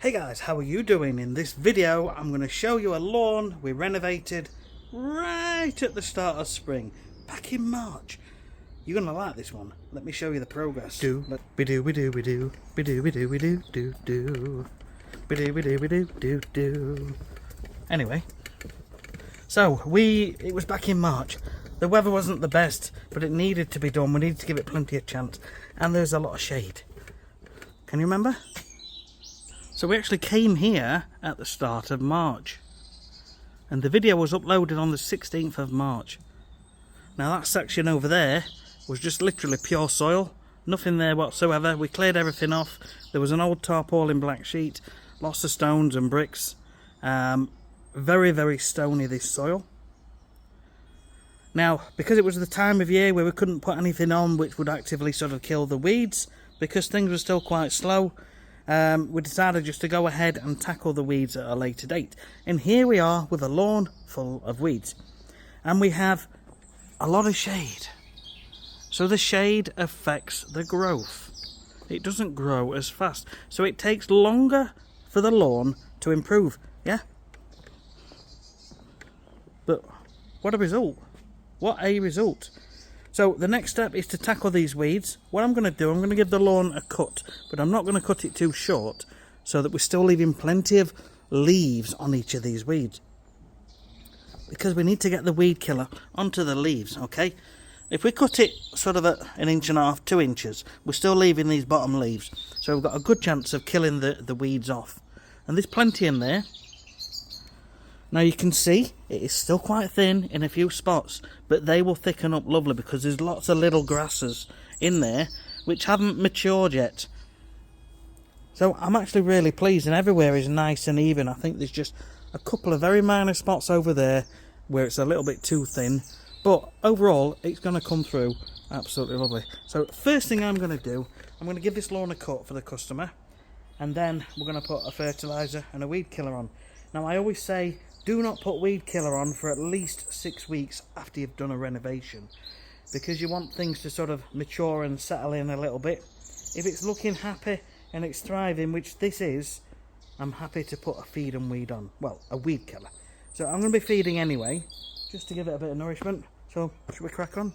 Hey guys, how are you doing? In this video I'm going to show you a lawn we renovated right at the start of spring, back in March. You're going to like this one. Let me show you the progress. Anyway, so it was back in March. The weather wasn't the best, but it needed to be done. We needed to give it plenty of chance, and there's a lot of shade. Can you remember? So we actually came here at the start of March, and the video was uploaded on the 16th of March. Now that section over there was just literally pure soil, nothing there whatsoever. We cleared everything off. There was an old tarpaulin black sheet, lots of stones and bricks. Very, very stony, this soil. Now, because it was the time of year where we couldn't put anything on which would actively sort of kill the weeds, because things were still quite slow, we decided just to go ahead and tackle the weeds at a later date. And here we are with a lawn full of weeds. And we have a lot of shade. So the shade affects the growth. It doesn't grow as fast. So it takes longer for the lawn to improve. Yeah? But what a result. What a result. So the next step is to tackle these weeds. What I'm going to do, I'm going to give the lawn a cut, but I'm not going to cut it too short so that we're still leaving plenty of leaves on each of these weeds. Because we need to get the weed killer onto the leaves, okay? If we cut it sort of at 1.5 inches, 2 inches, we're still leaving these bottom leaves. So we've got a good chance of killing the weeds off. And there's plenty in there. Now you can see it is still quite thin in a few spots, but they will thicken up lovely because there's lots of little grasses in there which haven't matured yet. So I'm actually really pleased, and everywhere is nice and even. I think there's just a couple of very minor spots over there where it's a little bit too thin, but overall it's going to come through absolutely lovely. So first thing I'm going to do, I'm going to give this lawn a cut for the customer, and then we're going to put a fertiliser and a weed killer on. Now I always say, do not put weed killer on for at least 6 weeks after you've done a renovation, because you want things to sort of mature and settle in a little bit. If it's looking happy and it's thriving, which this is, I'm happy to put a feed and weed on. Well, a weed killer. So I'm going to be feeding anyway, just to give it a bit of nourishment. So should we crack on?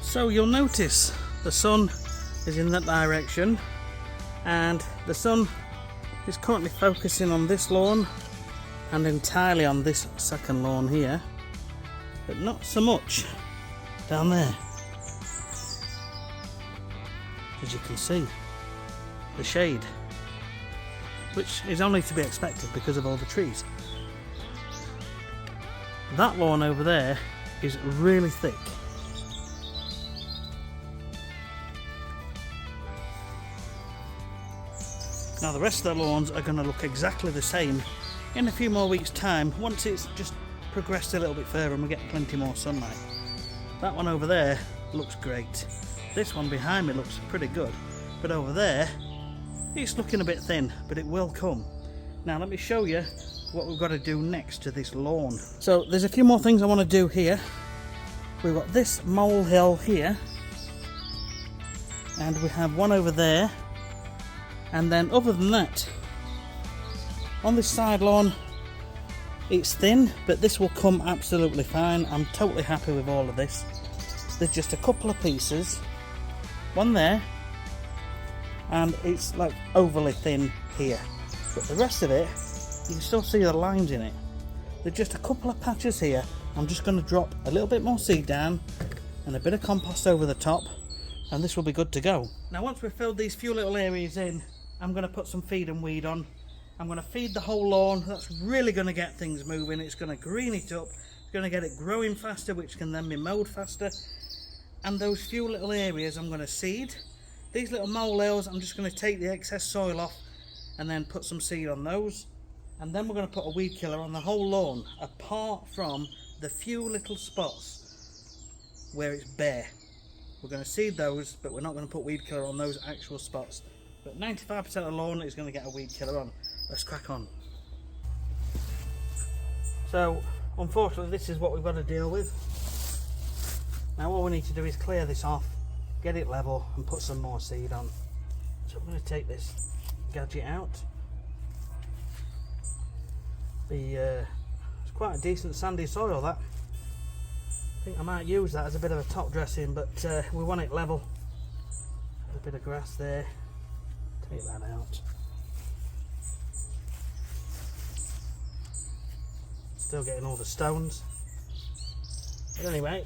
So you'll notice the sun is in that direction, and the sun is currently focusing on this lawn and entirely on this second lawn here, but not so much down there. As you can see, the shade, which is only to be expected because of all the trees. That lawn over there is really thick. Now the rest of the lawns are going to look exactly the same in a few more weeks' time, once it's just progressed a little bit further and we get plenty more sunlight. That one over there looks great. This one behind me looks pretty good, but over there it's looking a bit thin, but it will come. Now let me show you what we've got to do next to this lawn. So there's a few more things I want to do here. we've got this molehill here, and we have one over there, and then other than that, on this side lawn it's thin, but this will come absolutely fine. I'm totally happy with all of this. There's just a couple of pieces, one there, and it's like overly thin here, but the rest of it you can still see the lines in it. There's just a couple of patches here. I'm just going to drop a little bit more seed down and a bit of compost over the top, and this will be good to go. Now once we've filled these few little areas in, I'm going to put some feed and weed on. I'm going to feed the whole lawn. That's really going to get things moving. It's going to green it up. It's going to get it growing faster, which can then be mowed faster. And those few little areas I'm going to seed. These little molehills, I'm just going to take the excess soil off and then put some seed on those. And then we're going to put a weed killer on the whole lawn, apart from the few little spots where it's bare. We're going to seed those, but we're not going to put weed killer on those actual spots. But 95% of the lawn is going to get a weed killer on. Let's crack on. So, unfortunately, this is what we've got to deal with. Now all we need to do is clear this off, get it level, and put some more seed on. So I'm going to take this gadget out. It's quite a decent sandy soil, that. I think I might use that as a bit of a top dressing, but we want it level. A bit of grass there. Take that out. Still getting all the stones. But anyway.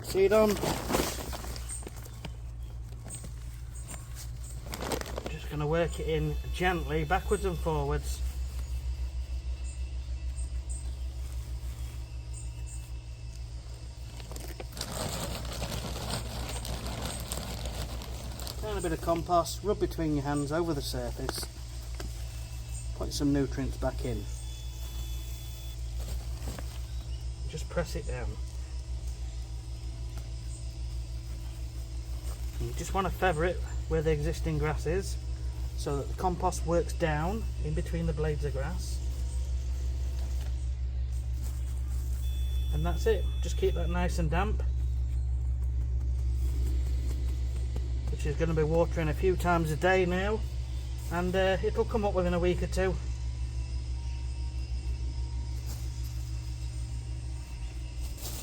Seed on. Just going to work it in gently, backwards and forwards. Down a bit of compost, rub between your hands over the surface, put some nutrients back in. Just press it down. You just want to feather it where the existing grass is, so that the compost works down in between the blades of grass. And that's it. Just keep that nice and damp, which is going to be watering a few times a day now, and it'll come up within a week or two.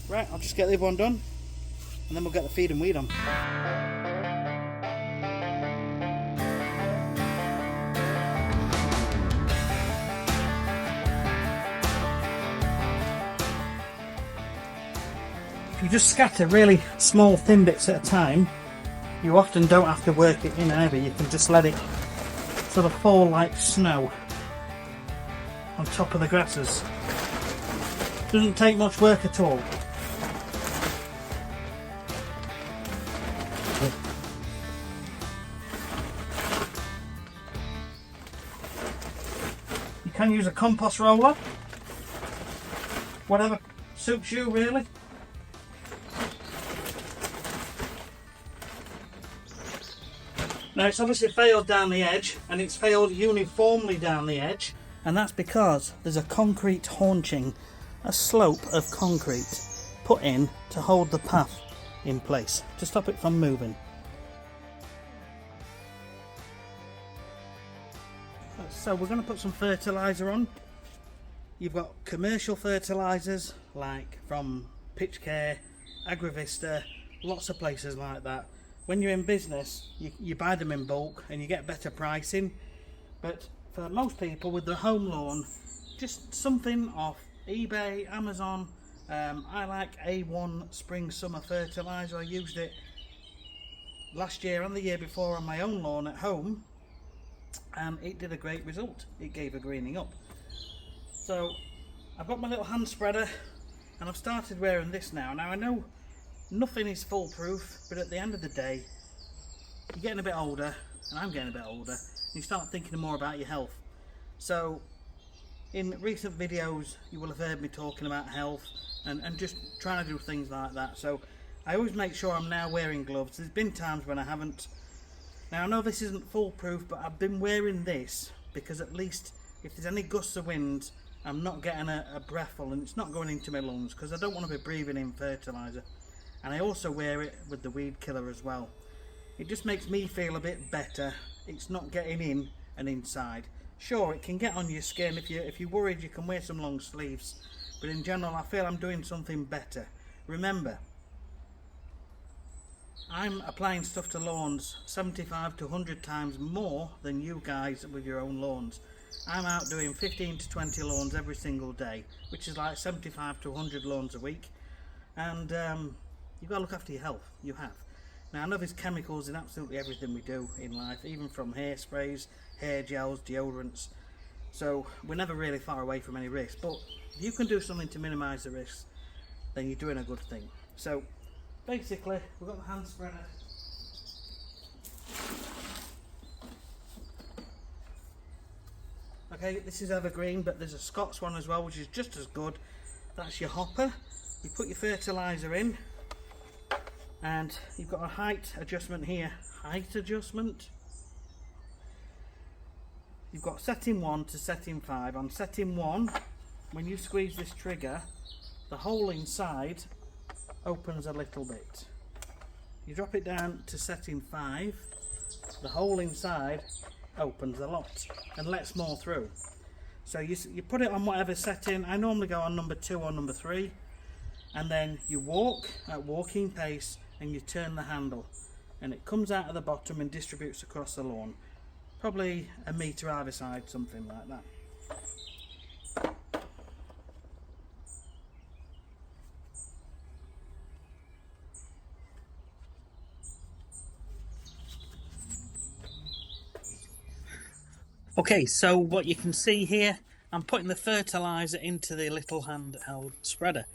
Right, I'll just get the other one done, and then we'll get the feed and weed on. If you just scatter really small thin bits at a time, you often don't have to work it in either. You can just let it sort of fall like snow on top of the grasses. Doesn't take much work at all. You can use a compost roller, whatever suits you really. Now it's obviously failed down the edge, and it's failed uniformly down the edge, and that's because there's a concrete haunching, a slope of concrete put in to hold the path in place, to stop it from moving. So we're going to put some fertiliser on. You've got commercial fertilisers like from Pitchcare, Agravista, lots of places like that. When you're in business, you buy them in bulk and you get better pricing. But for most people with their home lawn, just something off eBay, Amazon. I like A1 spring summer fertiliser. I used it last year and the year before on my own lawn at home, and it did a great result. It gave a greening up. So I've got my little hand spreader and I've started wearing this now. Now I know nothing is foolproof, but at the end of the day, you're getting a bit older, and I'm getting a bit older, and you start thinking more about your health. So in recent videos you will have heard me talking about health and just trying to do things like that. So I always make sure I'm now wearing gloves. There's been times when I haven't. Now I know this isn't foolproof, but I've been wearing this because at least if there's any gusts of wind, I'm not getting a breathful and it's not going into my lungs, because I don't want to be breathing in fertiliser. And I also wear it with the weed killer as well. It just makes me feel a bit better. It's not getting in and inside. Sure, it can get on your skin. If you're worried, you can wear some long sleeves, but in general I feel I'm doing something better. Remember, I'm applying stuff to lawns 75 to 100 times more than you guys with your own lawns. I'm out doing 15 to 20 lawns every single day, which is like 75 to 100 lawns a week. And you've got to look after your health. You have. Now I know there's chemicals in absolutely everything we do in life, even from hairsprays, hair gels, deodorants. So we're never really far away from any risk. But if you can do something to minimise the risks, then you're doing a good thing. So basically, we've got the hand spreader. Okay, this is evergreen, but there's a Scots one as well, which is just as good. That's your hopper. You put your fertiliser in, and you've got a height adjustment here. Height adjustment. You've got setting 1 to setting 5. On setting 1, when you squeeze this trigger, the hole inside opens a little bit. You drop it down to setting 5, the hole inside opens a lot and lets more through. So you put it on whatever setting. I normally go on number 2 or number 3, and then you walk at walking pace and you turn the handle and it comes out of the bottom and distributes across the lawn, probably a metre either side, something like that. Okay, so what you can see here, I'm putting the fertiliser into the little handheld spreader.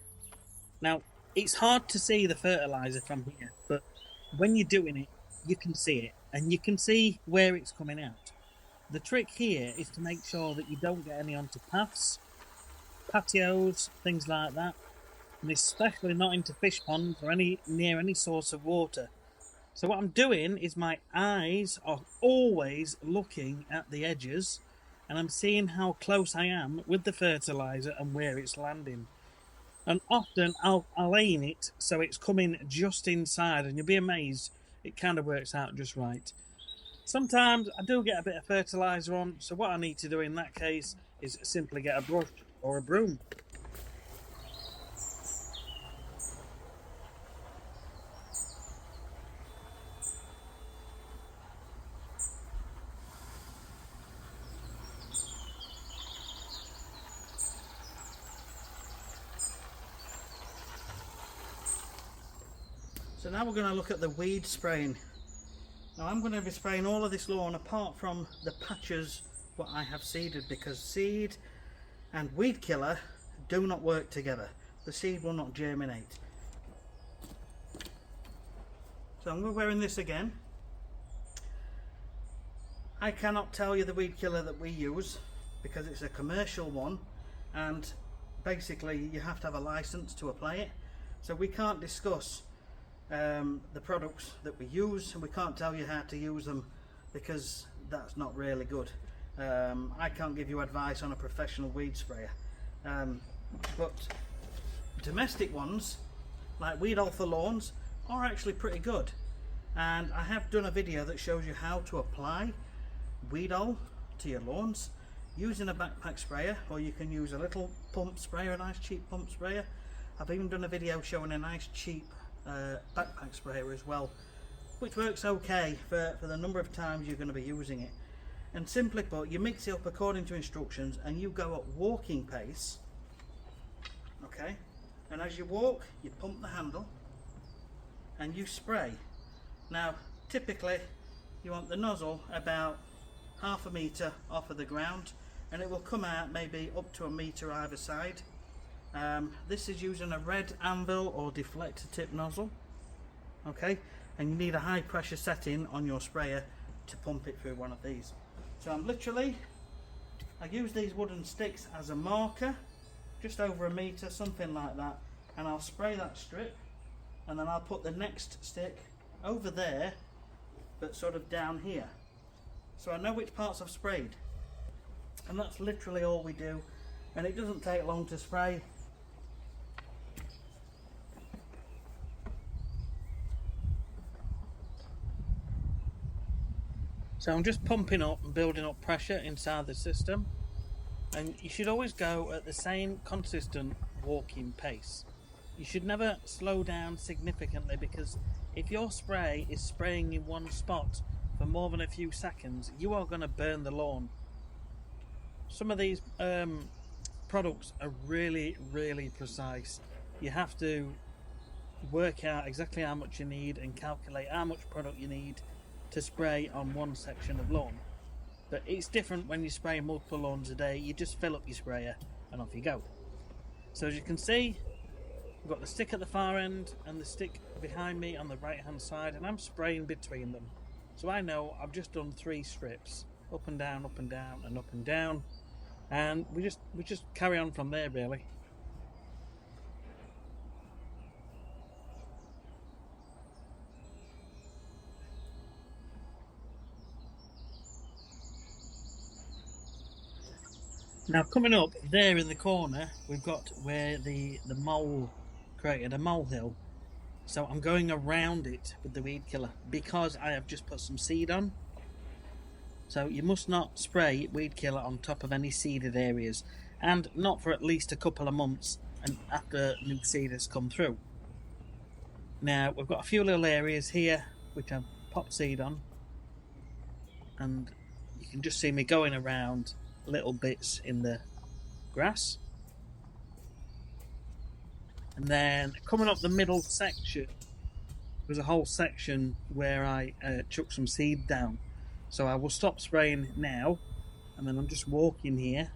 Now, it's hard to see the fertiliser from here, but when you're doing it, you can see it, and you can see where it's coming out. The trick here is to make sure that you don't get any onto paths, patios, things like that, and especially not into fish ponds or near any source of water. So what I'm doing is my eyes are always looking at the edges, and I'm seeing how close I am with the fertiliser and where it's landing. And often I'll aim it so it's coming just inside, and you'll be amazed, it kind of works out just right. Sometimes I do get a bit of fertiliser on, so what I need to do in that case is simply get a brush or a broom. So now we're going to look at the weed spraying. Now I'm going to be spraying all of this lawn apart from the patches what I have seeded, because seed and weed killer do not work together. The seed will not germinate. So I'm going to wearing this again. I cannot tell you the weed killer that we use because it's a commercial one, and basically you have to have a license to apply it. So we can't discuss the products that we use, and we can't tell you how to use them because that's not really good. I can't give you advice on a professional weed sprayer, but domestic ones like Weed All for Lawns are actually pretty good, and I have done a video that shows you how to apply Weed All to your lawns using a backpack sprayer, or you can use a little pump sprayer, a nice cheap pump sprayer. I've even done a video showing a nice cheap backpack sprayer as well, which works okay for the number of times you're going to be using it. And simply put, you mix it up according to instructions and you go at walking pace, okay, and as you walk you pump the handle and you spray. Now typically you want the nozzle about half a metre off of the ground, and it will come out maybe up to a metre either side. This is using a red anvil or deflector tip nozzle, okay, and you need a high pressure setting on your sprayer to pump it through one of these. So I use these wooden sticks as a marker, just over a metre, something like that, and I'll spray that strip and then I'll put the next stick over there, but sort of down here, so I know which parts I've sprayed. And that's literally all we do, and it doesn't take long to spray. So I'm just pumping up and building up pressure inside the system, and you should always go at the same consistent walking pace. You should never slow down significantly, because if your spray is spraying in one spot for more than a few seconds, you are going to burn the lawn. Some of these products are really precise. You have to work out exactly how much you need and calculate how much product you need to spray on one section of lawn. But it's different when you spray multiple lawns a day. You just fill up your sprayer and off you go. So as you can see, I've got the stick at the far end and the stick behind me on the right hand side, and I'm spraying between them. So I know I've just done 3 strips, up and down, up and down, and up and down, and we just carry on from there really. Now coming up there in the corner, we've got where the mole created a molehill. So I'm going around it with the weed killer because I have just put some seed on. So you must not spray weed killer on top of any seeded areas, and not for at least a couple of months and after new seed has come through. Now we've got a few little areas here which I've popped seed on, and you can just see me going around little bits in the grass. And then coming up the middle section, there's a whole section where I chuck some seed down. So I will stop spraying now, and then I'm just walking here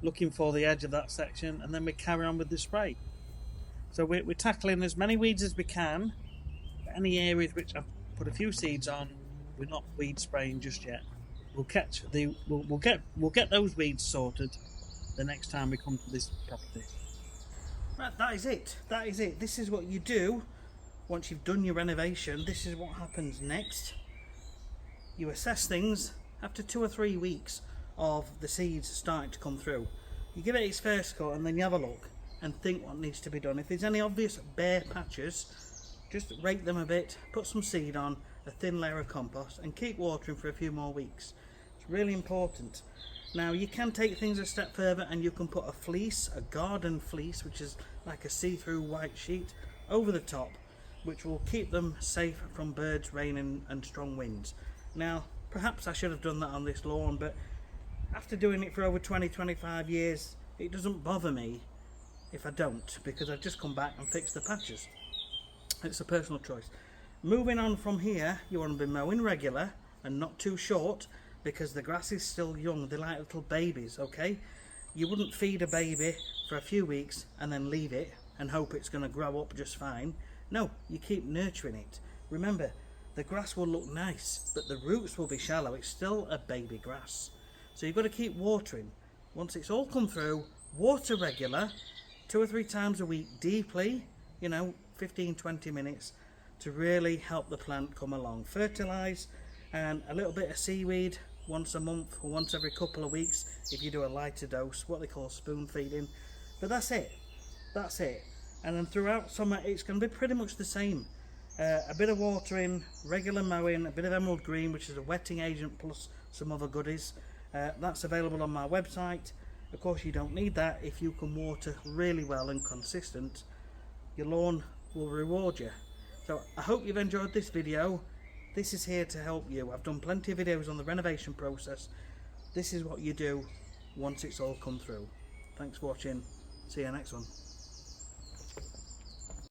looking for the edge of that section, and then we carry on with the spray. So we're tackling as many weeds as we can. Any areas which I've put a few seeds on, we're not weed spraying just yet. We'll get those weeds sorted the next time we come to this property. Right, that is it. This is what you do once you've done your renovation. This is what happens next. You assess things after 2 or 3 weeks of the seeds starting to come through. You give it its first cut, and then you have a look and think what needs to be done. If there's any obvious bare patches, just rake them a bit, put some seed on, a thin layer of compost, and keep watering for a few more weeks. It's really important. Now you can take things a step further, and you can put a fleece, a garden fleece, which is like a see-through white sheet, over the top, which will keep them safe from birds, rain and strong winds. Now perhaps I should have done that on this lawn, but after doing it for over 20-25 years, it doesn't bother me if I don't, because I've just come back and fixed the patches. It's a personal choice. Moving on from here, you want to be mowing regular and not too short, because the grass is still young. They're like little babies, okay? You wouldn't feed a baby for a few weeks and then leave it and hope it's going to grow up just fine. No, you keep nurturing it. Remember, the grass will look nice, but the roots will be shallow. It's still a baby grass. So you've got to keep watering. Once it's all come through, water regular, 2 or 3 times a week deeply, 15-20 minutes, to really help the plant come along. Fertilise, and a little bit of seaweed once a month or once every couple of weeks if you do a lighter dose, what they call spoon feeding. But that's it. And then throughout summer it's going to be pretty much the same. A bit of watering, regular mowing, a bit of emerald green, which is a wetting agent, plus some other goodies. That's available on my website. Of course you don't need that if you can water really well and consistent. Your lawn will reward you. So I hope you've enjoyed this video. This is here to help you. I've done plenty of videos on the renovation process. This is what you do once it's all come through. Thanks for watching. See you next one.